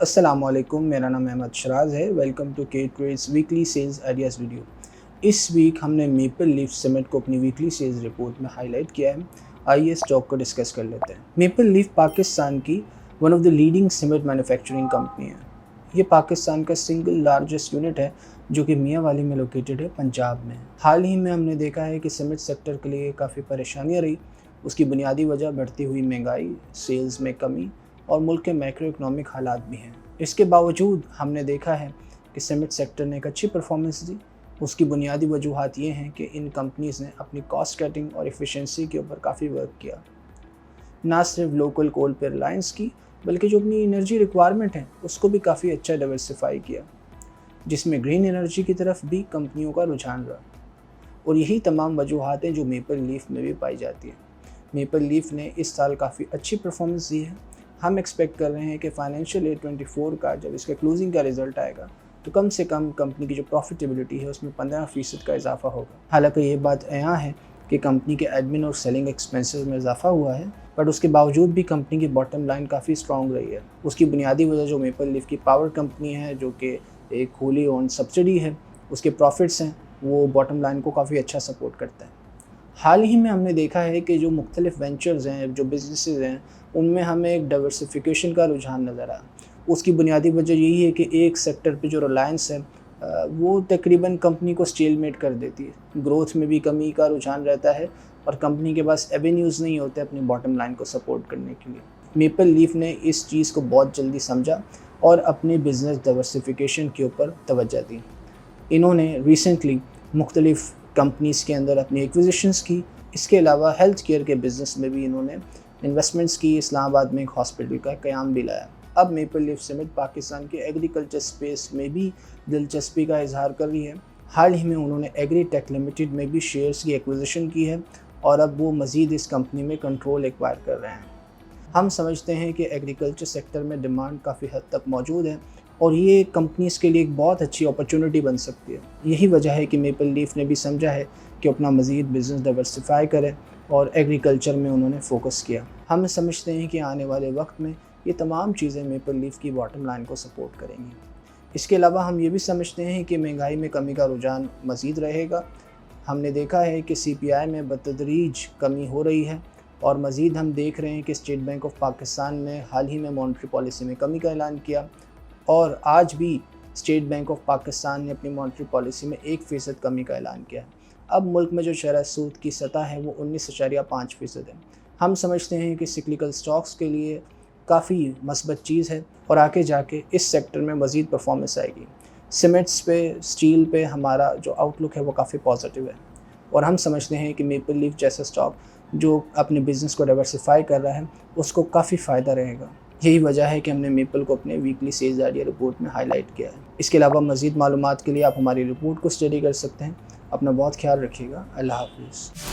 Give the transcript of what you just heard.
अस्सलामुअलैकुम, मेरा नाम अहमद शराज है। Welcome to K trades weekly sales ideas video. इस वीक हमने मेपल लीफ सीमेंट को अपनी वीकली सेल्स रिपोर्ट में हाईलाइट किया है। आइए स्टॉक को डिस्कस कर लेते हैं। मेपल लीफ पाकिस्तान की one of the leading cement manufacturing company है। ये पाकिस्तान का सिंगल लार्जेस्ट यूनिट है जो कि मियाँ वाली में लोकेटेड है, पंजाब में। हाल ही में हमने देखा है कि सीमेंट सेक्टर के लिए काफ़ी परेशानियाँ रही। उसकी बुनियादी वजह बढ़ती हुई महंगाई, सेल्स में कमी और मुल्क के मैक्रो इकनॉमिक हालात भी हैं। इसके बावजूद हमने देखा है कि सीमेंट सेक्टर ने एक अच्छी परफॉर्मेंस दी। उसकी बुनियादी वजूहात ये हैं कि इन कंपनीज़ ने अपनी कॉस्ट कटिंग और एफिशिएंसी के ऊपर काफ़ी वर्क किया। ना सिर्फ लोकल कोल पर रिलायंस की, बल्कि जो अपनी एनर्जी रिक्वायरमेंट है उसको भी काफ़ी अच्छा डाइवर्सिफाई किया, जिसमें ग्रीन एनर्जी की तरफ भी कंपनियों का रुझान रहा। और यही तमाम वजूहातें जो मेपल लीफ में भी पाई जाती हैं। मेपल लीफ ने इस साल काफ़ी अच्छी परफॉर्मेंस दी है। हम एक्सपेक्ट कर रहे हैं कि फाइनेंशियल ईयर 24 का जब इसका क्लोजिंग का रिजल्ट आएगा तो कम से कम कंपनी की जो प्रॉफिटेबिलिटी है उसमें 15% का इजाफा होगा। हालांकि ये बात यहाँ है कि कंपनी के एडमिन और सेलिंग एक्सपेंसेस में इजाफा हुआ है, बट उसके बावजूद भी कंपनी की बॉटम लाइन काफ़ी स्ट्रॉन्ग रही है। उसकी बुनियादी वजह जो मेपल लीफ की पावर कंपनी है, जो कि एक होली ओन सब्सिडी है, उसके प्रॉफिट्स हैं वो बॉटम लाइन को काफ़ी अच्छा सपोर्ट करते हैं। हाल ही में हमने देखा है कि जो मुख्तलिफ वेंचर्स हैं, जो बिजनेसेस हैं, उनमें हमें एक डाइवर्सिफिकेशन का रुझान नज़र आया। उसकी बुनियादी वजह यही है कि एक सेक्टर पे जो रिलायंस है वो तकरीबन कंपनी को स्टेलमेट कर देती है। ग्रोथ में भी कमी का रुझान रहता है और कंपनी के पास एवेन्यूज़ नहीं होते अपनी बॉटम लाइन को सपोर्ट करने के लिए। मेपल लीफ ने इस चीज़ को बहुत जल्दी समझा और अपने बिज़नेस डाइवर्सिफिकेशन के ऊपर तवज्जो दी। इन्होंने रिसेंटली मुख्तलिफ कंपनीज़ के अंदर अपनी एक्विजिशंस की। इसके अलावा हेल्थ केयर के बिज़नेस में भी इन्होंने इन्वेस्टमेंट्स की। इस्लामाबाद में एक हॉस्पिटल का क़याम भी लाया। अब मेपल लीफ सीमेंट पाकिस्तान के एग्रीकल्चर स्पेस में भी दिलचस्पी का इजहार कर रही है। हाल ही में उन्होंने एग्रीटेक लिमिटेड में भी शेयर्स की एक्विजिशन की है और अब वो मज़ीद इस कंपनी में कंट्रोल एक्वायर कर रहे हैं। हम समझते हैं कि एग्रीकल्चर सेक्टर में डिमांड काफ़ी हद तक मौजूद है और ये कंपनीज़ के लिए एक बहुत अच्छी अपॉर्चुनिटी बन सकती है। यही वजह है कि मेपल लीफ ने भी समझा है कि अपना मज़ीद बिज़नेस डाइवर्सिफाई करे और एग्रीकल्चर में उन्होंने फ़ोकस किया। हम समझते हैं कि आने वाले वक्त में ये तमाम चीज़ें मेपल लीफ की बॉटम लाइन को सपोर्ट करेंगी। इसके अलावा हम ये भी समझते हैं कि महंगाई में कमी का रुझान मज़ीद रहेगा। हमने देखा है कि CPI में बतदरीज कमी हो रही है और मज़ीद हम देख रहे हैं कि स्टेट बैंक ऑफ पाकिस्तान ने हाल ही में मॉनेटरी पॉलिसी में कमी का ऐलान किया और आज भी स्टेट बैंक ऑफ पाकिस्तान ने अपनी मॉनेटरी पॉलिसी में 1% कमी का ऐलान किया है। अब मुल्क में जो शरह सूद की सतह है वो 19.5% है। हम समझते हैं कि सिक्लिकल स्टॉक्स के लिए काफ़ी मस्बत चीज़ है और आगे जाके इस सेक्टर में मज़ीद परफॉर्मेंस आएगी। सीमेंट्स पे, स्टील पे हमारा जो आउटलुक है वो काफ़ी पॉजिटिव है और हम समझते हैं कि मेपल लीफ जैसा स्टॉक जो अपने बिज़नेस को डाइवर्सिफाई कर रहा है उसको काफ़ी फ़ायदा रहेगा। यही वजह है कि हमने मेपल को अपने वीकली सेल्स आइडिया रिपोर्ट में हाईलाइट किया है। इसके अलावा मज़ीद मालूमात के लिए आप हमारी रिपोर्ट को स्टडी कर सकते हैं। अपना बहुत ख्याल रखिएगा। अल्लाह हाफ़िज़।